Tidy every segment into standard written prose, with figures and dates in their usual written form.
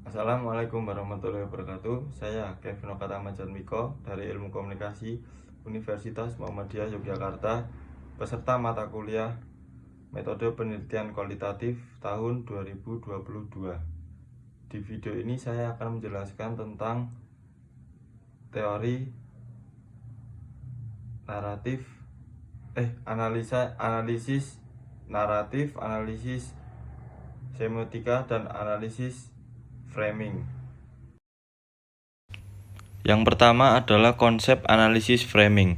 Assalamualaikum warahmatullahi wabarakatuh. Saya Kevin Okatama Janmiko dari Ilmu Komunikasi Universitas Muhammadiyah Yogyakarta, peserta mata kuliah Metode Penelitian Kualitatif tahun 2022. Di video ini saya akan menjelaskan tentang teori analisis naratif, analisis semiotika, dan analisis framing. Yang pertama adalah konsep analisis framing.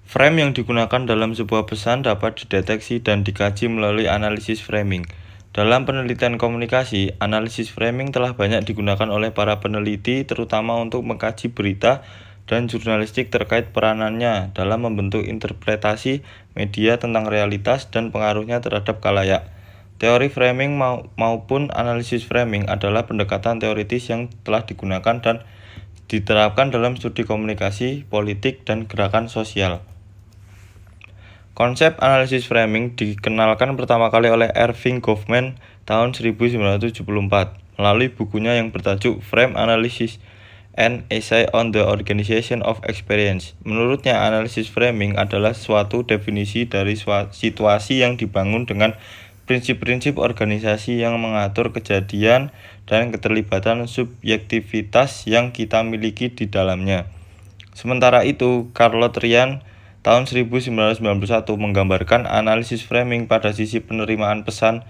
Frame yang digunakan dalam sebuah pesan dapat dideteksi dan dikaji melalui analisis framing. Dalam penelitian komunikasi, analisis framing telah banyak digunakan oleh para peneliti, terutama untuk mengkaji berita dan jurnalistik terkait peranannya dalam membentuk interpretasi media tentang realitas dan pengaruhnya terhadap khalayak. Teori framing maupun analisis framing adalah pendekatan teoritis yang telah digunakan dan diterapkan dalam studi komunikasi, politik, dan gerakan sosial. Konsep analisis framing dikenalkan pertama kali oleh Erving Goffman tahun 1974 melalui bukunya yang bertajuk Frame Analysis: An Essay on the Organization of Experience. Menurutnya, analisis framing adalah suatu definisi dari situasi yang dibangun dengan prinsip-prinsip organisasi yang mengatur kejadian dan keterlibatan subjektivitas yang kita miliki di dalamnya. Sementara itu, Charlotte Ryan tahun 1991 menggambarkan analisis framing pada sisi penerimaan pesan.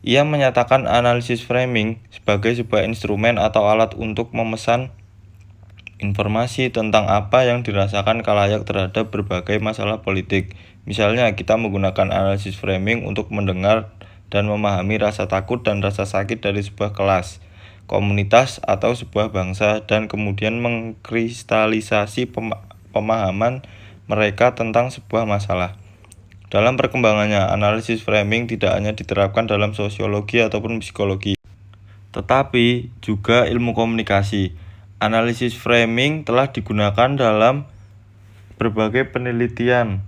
Ia menyatakan analisis framing sebagai sebuah instrumen atau alat untuk memesan informasi tentang apa yang dirasakan khalayak terhadap berbagai masalah politik. Misalnya, kita menggunakan analisis framing untuk mendengar dan memahami rasa takut dan rasa sakit dari sebuah kelas, komunitas, atau sebuah bangsa, dan kemudian mengkristalisasi pemahaman mereka tentang sebuah masalah. Dalam perkembangannya, analisis framing tidak hanya diterapkan dalam sosiologi ataupun psikologi, tetapi juga ilmu komunikasi. Analisis framing telah digunakan dalam berbagai penelitian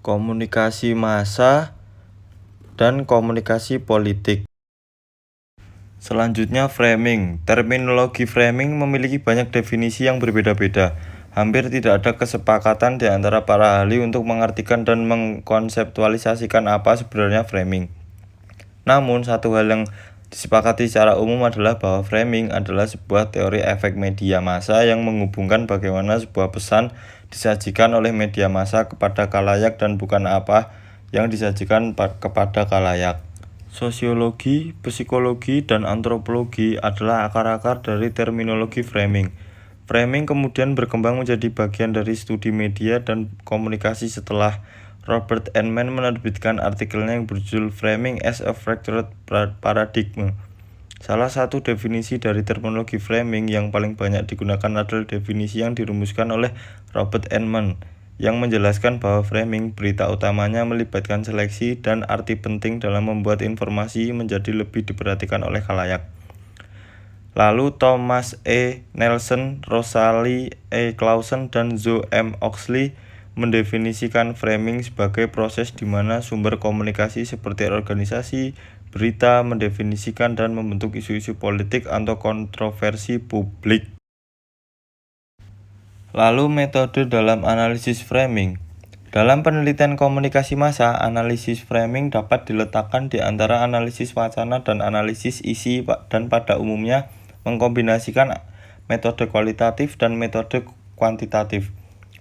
komunikasi massa dan komunikasi politik. Selanjutnya, framing. Terminologi framing memiliki banyak definisi yang berbeda-beda. Hampir tidak ada kesepakatan di antara para ahli untuk mengartikan dan mengkonseptualisasikan apa sebenarnya framing. Namun, satu hal yang disepakati secara umum adalah bahwa framing adalah sebuah teori efek media massa yang menghubungkan bagaimana sebuah pesan disajikan oleh media massa kepada khalayak dan bukan apa yang disajikan kepada khalayak. Sosiologi, psikologi, dan antropologi adalah akar-akar dari terminologi framing. Framing kemudian berkembang menjadi bagian dari studi media dan komunikasi setelah Robert Enman menerbitkan artikelnya yang berjudul Framing as a Fractured Paradigm. Salah satu definisi dari terminologi framing yang paling banyak digunakan adalah definisi yang dirumuskan oleh Robert Enman, yang menjelaskan bahwa framing berita utamanya melibatkan seleksi dan arti penting dalam membuat informasi menjadi lebih diperhatikan oleh khalayak. Lalu Thomas E. Nelson, Rosalie E. Clausen, dan Zoe M. Oxley mendefinisikan framing sebagai proses di mana sumber komunikasi seperti organisasi, berita, mendefinisikan dan membentuk isu-isu politik atau kontroversi publik. Lalu metode dalam analisis framing. Dalam penelitian komunikasi massa, analisis framing dapat diletakkan di antara analisis wacana dan analisis isi, dan pada umumnya mengkombinasikan metode kualitatif dan metode kuantitatif.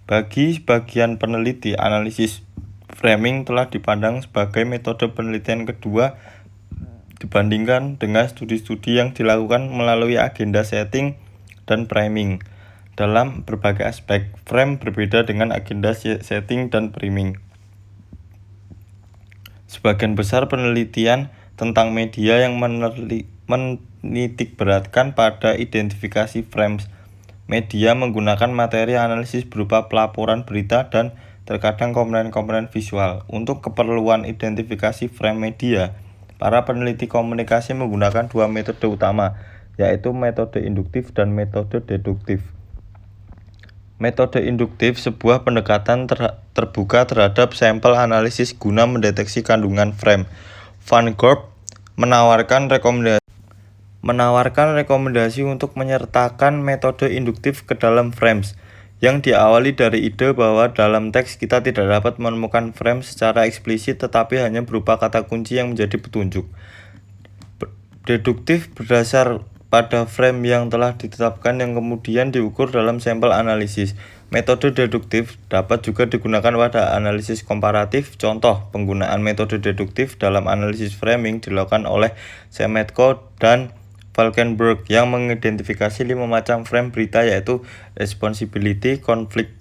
Bagi sebagian peneliti, analisis framing telah dipandang sebagai metode penelitian kedua dibandingkan dengan studi-studi yang dilakukan melalui agenda setting dan framing. Dalam berbagai aspek, frame berbeda dengan agenda setting dan framing. Sebagian besar penelitian tentang media yang menitikberatkan pada identifikasi frames. Media menggunakan materi analisis berupa pelaporan berita dan terkadang komponen-komponen visual. Untuk keperluan identifikasi frame media, para peneliti komunikasi menggunakan dua metode utama, yaitu metode induktif dan metode deduktif. Metode induktif sebuah pendekatan terbuka terhadap sampel analisis guna mendeteksi kandungan frame. Van Gorp menawarkan rekomendasi menawarkan rekomendasi untuk menyertakan metode induktif ke dalam frames, yang diawali dari ide bahwa dalam teks kita tidak dapat menemukan frame secara eksplisit tetapi hanya berupa kata kunci yang menjadi petunjuk. Deduktif berdasar pada frame yang telah ditetapkan yang kemudian diukur dalam sampel analisis. Metode deduktif dapat juga digunakan pada analisis komparatif. Contoh, penggunaan metode deduktif dalam analisis framing dilakukan oleh Shemetko dan Valkenburg yang mengidentifikasi 5 macam frame berita, yaitu responsibility, conflict,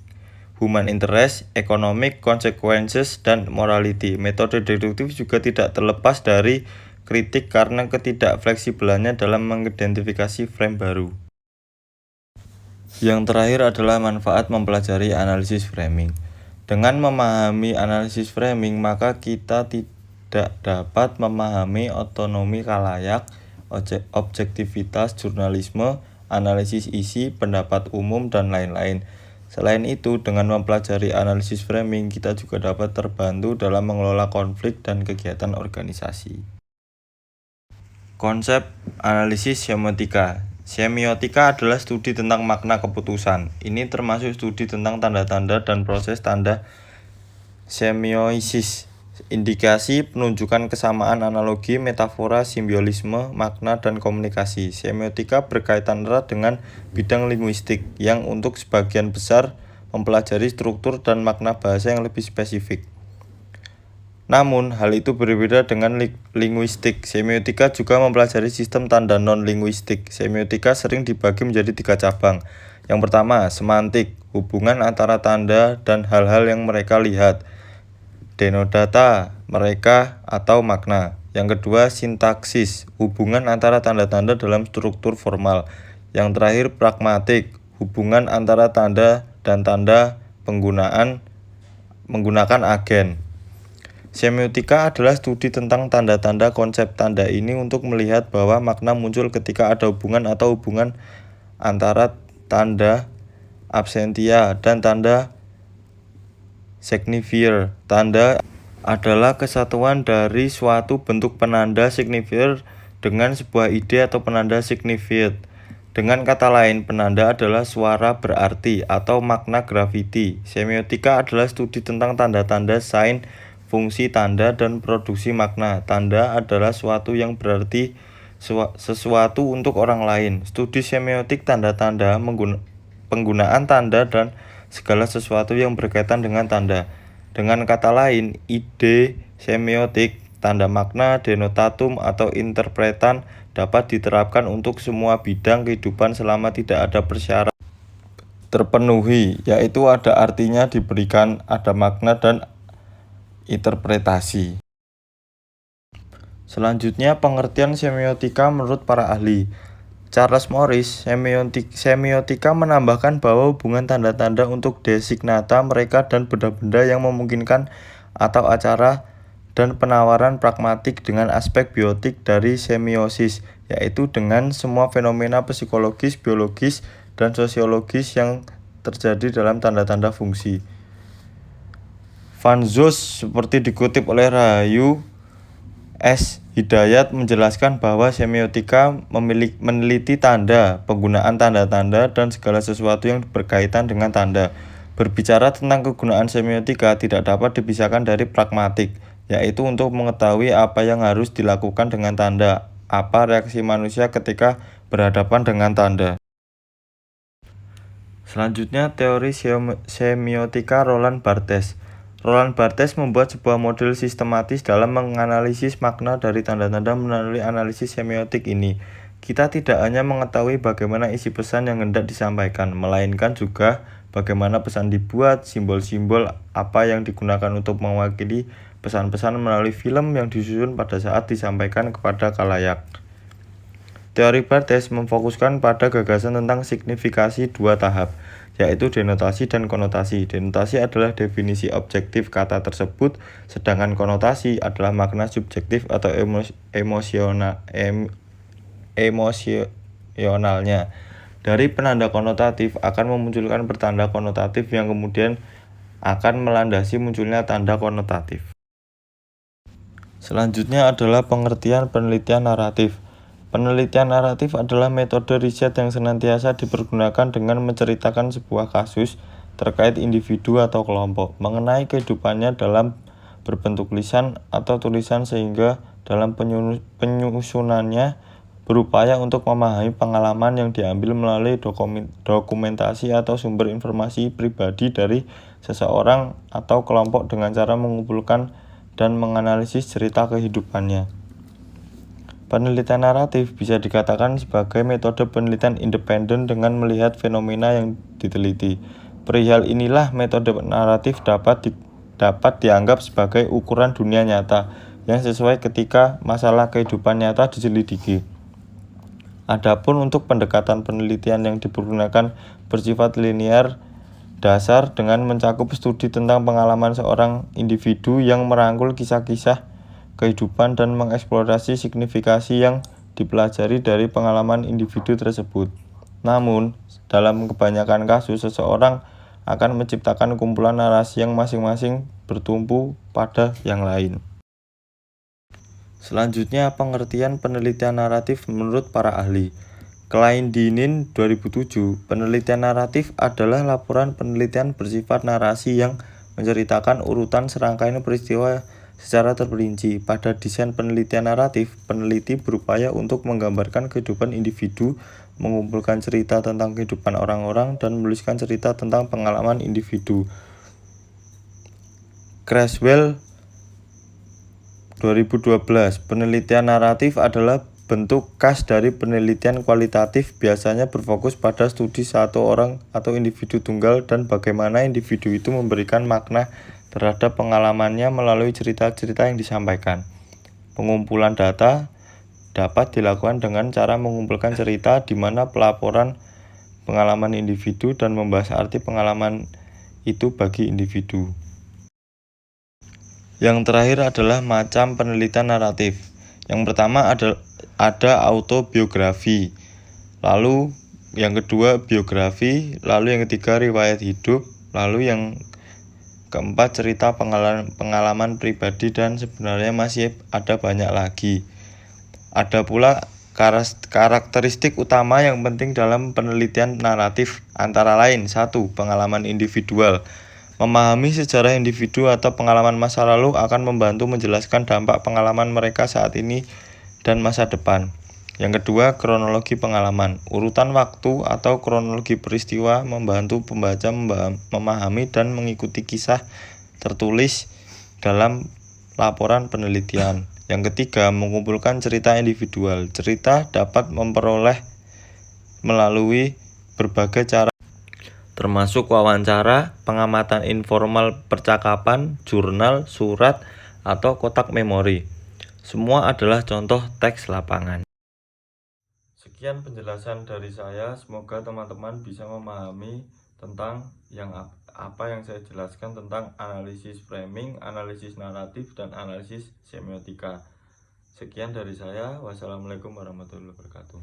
human interest, economic consequences, dan morality. Metode deduktif juga tidak terlepas dari kritik karena ketidakfleksibelannya dalam mengidentifikasi frame baru. Yang terakhir adalah manfaat mempelajari analisis framing. Dengan memahami analisis framing, maka kita tidak dapat memahami otonomi khalayak, objektivitas jurnalisme, analisis isi, pendapat umum, dan lain-lain. Selain itu, dengan mempelajari analisis framing, kita juga dapat terbantu dalam mengelola konflik dan kegiatan organisasi. Konsep analisis semiotika. Semiotika adalah studi tentang makna keputusan. Ini termasuk studi tentang tanda-tanda dan proses tanda semiosis. Indikasi, penunjukan kesamaan, analogi, metafora, simbolisme, makna, dan komunikasi. Semiotika berkaitan erat dengan bidang linguistik yang untuk sebagian besar mempelajari struktur dan makna bahasa yang lebih spesifik. Namun, hal itu berbeda dengan linguistik. Semiotika juga mempelajari sistem tanda non-linguistik. Semiotika sering dibagi menjadi 3 cabang. Yang pertama, semantik, hubungan antara tanda dan hal-hal yang mereka lihat. Denodata, mereka atau makna. Yang kedua, sintaksis, hubungan antara tanda-tanda dalam struktur formal. Yang terakhir, pragmatik, hubungan antara tanda dan tanda menggunakan agen. Semiotika adalah studi tentang tanda-tanda. Konsep tanda ini untuk melihat bahwa makna muncul ketika ada hubungan atau hubungan antara tanda absentia dan tanda signifier. Tanda adalah kesatuan dari suatu bentuk penanda signifier dengan sebuah ide atau penanda signified. Dengan kata lain, penanda adalah suara berarti atau makna grafiti. Semiotika adalah studi tentang tanda-tanda, sign, fungsi tanda, dan produksi makna. Tanda adalah suatu yang berarti sesuatu untuk orang lain. Studi semiotik tanda-tanda, penggunaan tanda, dan segala sesuatu yang berkaitan dengan tanda. Dengan kata lain, ide semiotik, tanda makna, denotatum, atau interpretan dapat diterapkan untuk semua bidang kehidupan selama tidak ada persyarat terpenuhi, yaitu ada artinya diberikan, ada makna, dan interpretasi. Selanjutnya, pengertian semiotika menurut para ahli. Charles Morris, semiotika menambahkan bahwa hubungan tanda-tanda untuk designata mereka dan benda-benda yang memungkinkan atau acara dan penawaran pragmatik dengan aspek biotik dari semiosis, yaitu dengan semua fenomena psikologis, biologis, dan sosiologis yang terjadi dalam tanda-tanda fungsi. Van Zoos, seperti dikutip oleh Rahayu S. Hidayat, menjelaskan bahwa semiotika meneliti tanda, penggunaan tanda-tanda, dan segala sesuatu yang berkaitan dengan tanda. Berbicara tentang kegunaan semiotika tidak dapat dipisahkan dari pragmatik, yaitu untuk mengetahui apa yang harus dilakukan dengan tanda, apa reaksi manusia ketika berhadapan dengan tanda. Selanjutnya, teori semiotika Roland Barthes. Roland Barthes membuat sebuah model sistematis dalam menganalisis makna dari tanda-tanda melalui analisis semiotik ini. Kita tidak hanya mengetahui bagaimana isi pesan yang hendak disampaikan, melainkan juga bagaimana pesan dibuat, simbol-simbol apa yang digunakan untuk mewakili pesan-pesan melalui film yang disusun pada saat disampaikan kepada khalayak. Teori Barthes memfokuskan pada gagasan tentang signifikasi 2 tahap, yaitu denotasi dan konotasi. Denotasi adalah definisi objektif kata tersebut, sedangkan konotasi adalah makna subjektif atau emosionalnya. Dari penanda konotatif akan memunculkan pertanda konotatif yang kemudian akan melandasi munculnya tanda konotatif. Selanjutnya adalah pengertian penelitian naratif. Penelitian naratif adalah metode riset yang senantiasa dipergunakan dengan menceritakan sebuah kasus terkait individu atau kelompok, mengenai kehidupannya dalam berbentuk lisan atau tulisan sehingga dalam penyusunannya berupaya untuk memahami pengalaman yang diambil melalui dokumentasi atau sumber informasi pribadi dari seseorang atau kelompok dengan cara mengumpulkan dan menganalisis cerita kehidupannya. Penelitian naratif bisa dikatakan sebagai metode penelitian independen dengan melihat fenomena yang diteliti. Perihal inilah metode naratif dapat dianggap sebagai ukuran dunia nyata yang sesuai ketika masalah kehidupan nyata diselidiki. Adapun untuk pendekatan penelitian yang dipergunakan bersifat linear dasar dengan mencakup studi tentang pengalaman seorang individu yang merangkul kisah-kisah kehidupan dan mengeksplorasi signifikasi yang dipelajari dari pengalaman individu tersebut. Namun, dalam kebanyakan kasus seseorang akan menciptakan kumpulan narasi yang masing-masing bertumpu pada yang lain. Selanjutnya, pengertian penelitian naratif menurut para ahli. Kleindinin 2007, penelitian naratif adalah laporan penelitian bersifat narasi yang menceritakan urutan serangkaian peristiwa secara terperinci. Pada desain penelitian naratif, peneliti berupaya untuk menggambarkan kehidupan individu, mengumpulkan cerita tentang kehidupan orang-orang, dan menuliskan cerita tentang pengalaman individu. Creswell 2012, penelitian naratif adalah bentuk khas dari penelitian kualitatif, biasanya berfokus pada studi satu orang atau individu tunggal dan bagaimana individu itu memberikan makna terhadap pengalamannya melalui cerita-cerita yang disampaikan. Pengumpulan data dapat dilakukan dengan cara mengumpulkan cerita di mana pelaporan pengalaman individu dan membahas arti pengalaman itu bagi individu. Yang terakhir adalah macam penelitian naratif. Yang pertama ada autobiografi, lalu yang kedua biografi, lalu yang ketiga riwayat hidup, lalu yang keempat cerita pengalaman pribadi, dan sebenarnya masih ada banyak lagi. Ada pula karakteristik utama yang penting dalam penelitian naratif, antara lain 1. Pengalaman individual. Memahami sejarah individu atau pengalaman masa lalu akan membantu menjelaskan dampak pengalaman mereka saat ini dan masa depan. Yang kedua, kronologi pengalaman. Urutan waktu atau kronologi peristiwa membantu pembaca memahami dan mengikuti kisah tertulis dalam laporan penelitian. Yang ketiga, mengumpulkan cerita individual. Cerita dapat memperoleh melalui berbagai cara, termasuk wawancara, pengamatan informal percakapan, jurnal, surat, atau kotak memori. Semua adalah contoh teks lapangan. Sekian penjelasan dari saya, semoga teman-teman bisa memahami tentang apa yang saya jelaskan tentang analisis framing, analisis naratif, dan analisis semiotika. Sekian dari saya, wassalamualaikum warahmatullahi wabarakatuh.